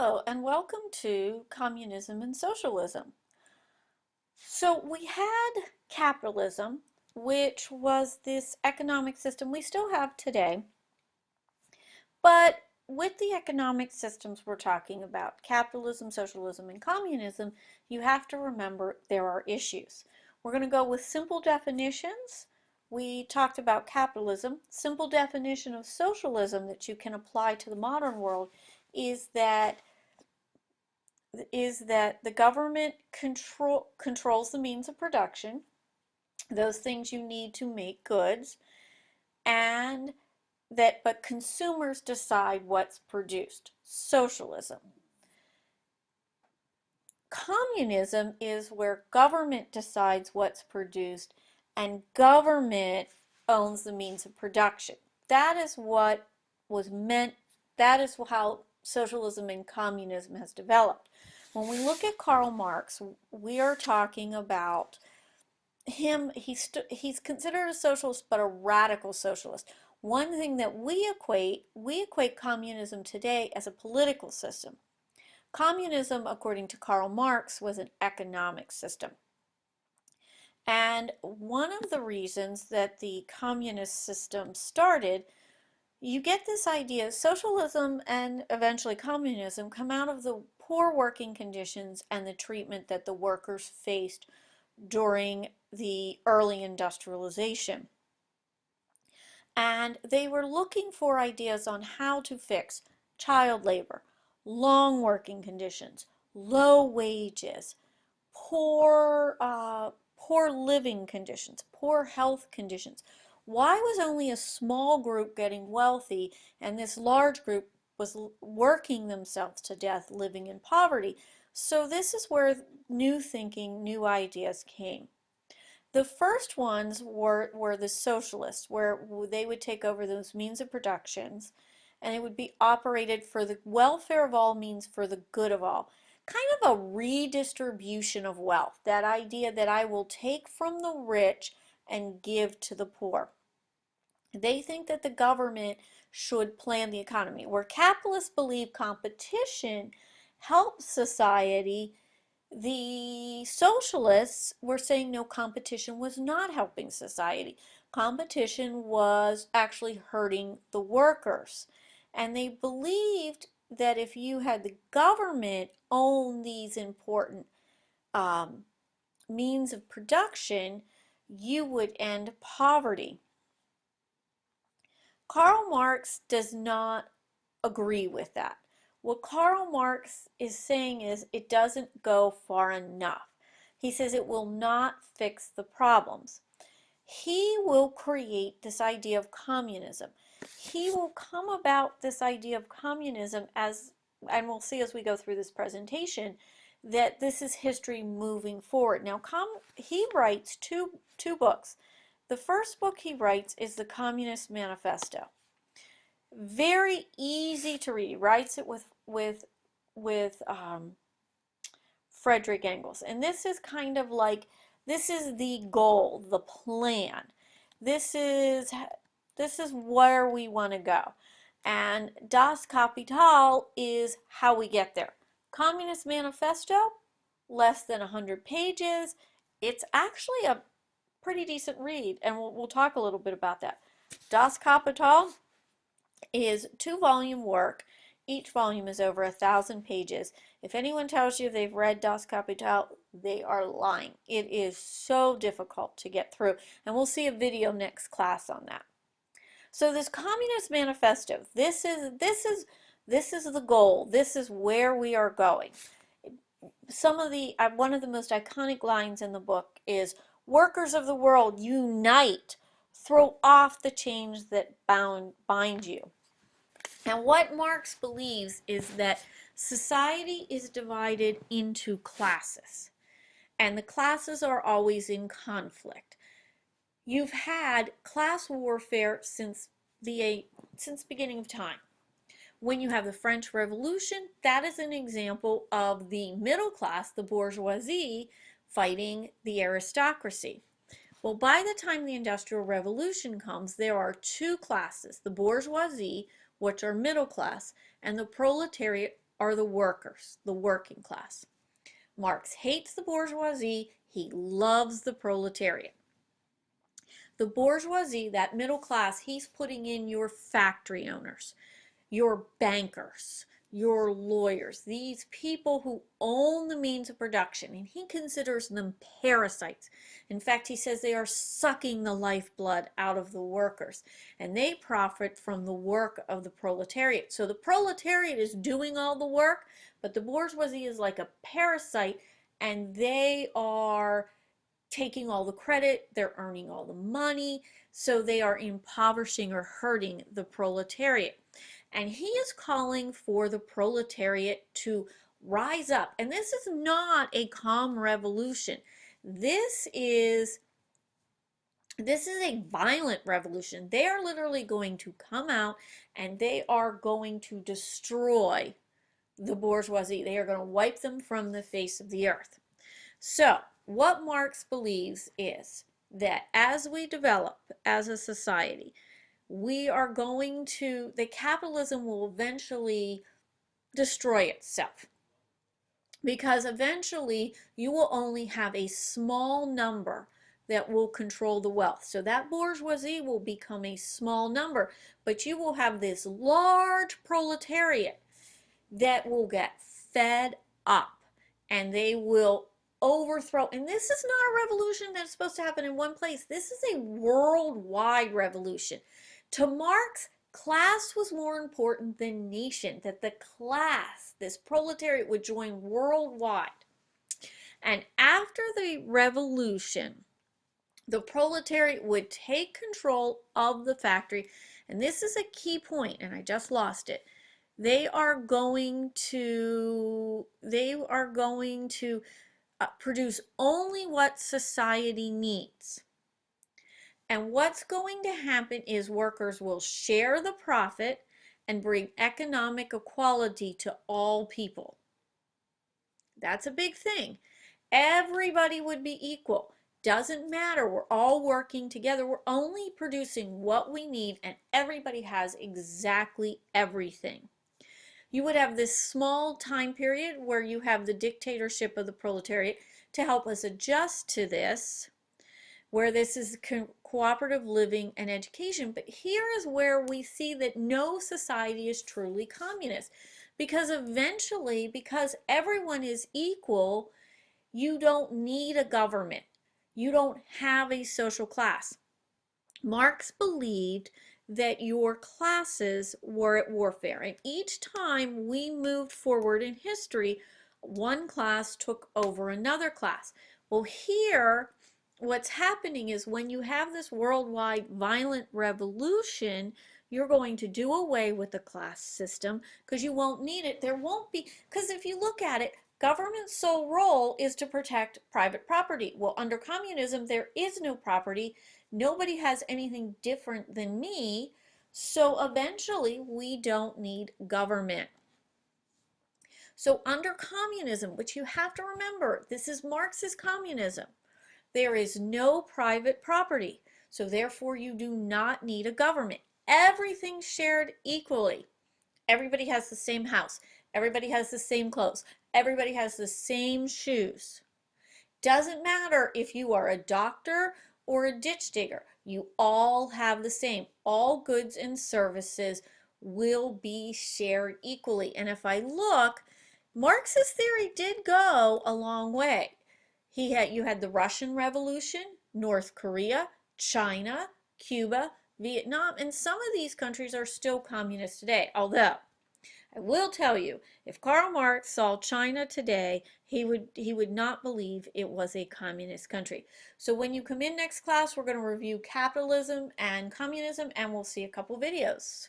Hello and welcome to Communism and Socialism. So we had capitalism, which was this economic system we still have today, but with the economic systems we're talking about, capitalism, socialism, and communism, you have to remember there are issues. We're going to go with simple definitions. We talked about capitalism. Simple definition of socialism that you can apply to the modern world is that the government controls the means of production, those things you need to make goods, and but consumers decide what's produced. Socialism. Communism is where government decides what's produced and government owns the means of production. That is what was meant, that is how socialism and communism has developed. When we look at Karl Marx, we are talking about him. He's considered a socialist, but a radical socialist. One thing that we equate communism today as a political system. Communism, according to Karl Marx, was an economic system. And one of the reasons that the communist system started, you get this idea, socialism and eventually communism come out of the poor working conditions and the treatment that the workers faced during the early industrialization. And they were looking for ideas on how to fix child labor, long working conditions, low wages, poor living conditions, poor health conditions. Why was only a small group getting wealthy and this large group was working themselves to death, living in poverty? So this is where new thinking, new ideas came. The first ones were the socialists, where they would take over those means of productions and it would be operated for the welfare of all means for the good of all. Kind of a redistribution of wealth, that idea that I will take from the rich and give to the poor. They think that the government should plan the economy. Where capitalists believe competition helps society, the socialists were saying no, competition was not helping society. Competition was actually hurting the workers. And they believed that if you had the government own these important means of production, you would end poverty. Karl Marx does not agree with that. What Karl Marx is saying is it doesn't go far enough. He says it will not fix the problems. He will create this idea of communism. He will come about this idea of communism as, and we'll see as we go through this presentation, that this is history moving forward. Now, he writes two books. The first book he writes is the Communist Manifesto. Very easy to read. He writes it with Frederick Engels, and this is kind of like, this is the goal, the plan. This is where we want to go. And Das Kapital is how we get there. Communist Manifesto, less than 100 pages. It's actually a pretty decent read, and we'll talk a little bit about that. Das Kapital is 2-volume work. Each volume is over 1,000 pages. If anyone tells you they've read Das Kapital, they are lying. It is so difficult to get through, and we'll see a video next class on that. So this Communist Manifesto, this is the goal. This is where we are going. One of the most iconic lines in the book is, "Workers of the world, unite! Throw off the chains that bind you." And what Marx believes is that society is divided into classes, and the classes are always in conflict. You've had class warfare since the beginning of time. When you have the French Revolution, that is an example of the middle class, the bourgeoisie, fighting the aristocracy. Well, by the time the Industrial Revolution comes, there are two classes, the bourgeoisie, which are middle class, and the proletariat, are the workers, the working class. Marx hates the bourgeoisie. He loves the proletariat. The bourgeoisie, that middle class, he's putting in your factory owners, your bankers, your lawyers, these people who own the means of production, and he considers them parasites. In fact, he says they are sucking the lifeblood out of the workers, and they profit from the work of the proletariat. So the proletariat is doing all the work, but the bourgeoisie is like a parasite, and they are taking all the credit, they're earning all the money, so they are impoverishing or hurting the proletariat. And he is calling for the proletariat to rise up. And this is not a calm revolution. This is a violent revolution. They are literally going to come out and they are going to destroy the bourgeoisie. They are going to wipe them from the face of the earth. So, what Marx believes is that as we develop as a society, that capitalism will eventually destroy itself. Because eventually you will only have a small number that will control the wealth. So that bourgeoisie will become a small number, but you will have this large proletariat that will get fed up and they will overthrow. And this is not a revolution that's supposed to happen in one place. This is a worldwide revolution. To Marx, class was more important than nation, that the class, this proletariat, would join worldwide. And after the revolution, the proletariat would take control of the factory. And this is a key point, and I just lost it. They are going to produce only what society needs. And what's going to happen is workers will share the profit and bring economic equality to all people. That's a big thing. Everybody would be equal. Doesn't matter. We're all working together. We're only producing what we need, and everybody has exactly everything. You would have this small time period where you have the dictatorship of the proletariat to help us adjust to this, where this is cooperative living and education. But here is where we see that no society is truly communist. Because eventually, because everyone is equal, you don't need a government. You don't have a social class. Marx believed that your classes were at warfare. And each time we moved forward in history, one class took over another class. Well, here, what's happening is when you have this worldwide violent revolution, you're going to do away with the class system because you won't need it. There won't be, because if you look at it, government's sole role is to protect private property. Well, under communism, there is no property. Nobody has anything different than me. So eventually, we don't need government. So under communism, which you have to remember, this is Marxist communism, there is no private property. So therefore, you do not need a government. Everything's shared equally. Everybody has the same house. Everybody has the same clothes. Everybody has the same shoes. Doesn't matter if you are a doctor or a ditch digger. You all have the same. All goods and services will be shared equally. And if I look, Marxist theory did go a long way. You had the Russian Revolution, North Korea, China, Cuba, Vietnam, and some of these countries are still communist today. Although, I will tell you, if Karl Marx saw China today, he would not believe it was a communist country. So when you come in next class, we're going to review capitalism and communism, and we'll see a couple videos.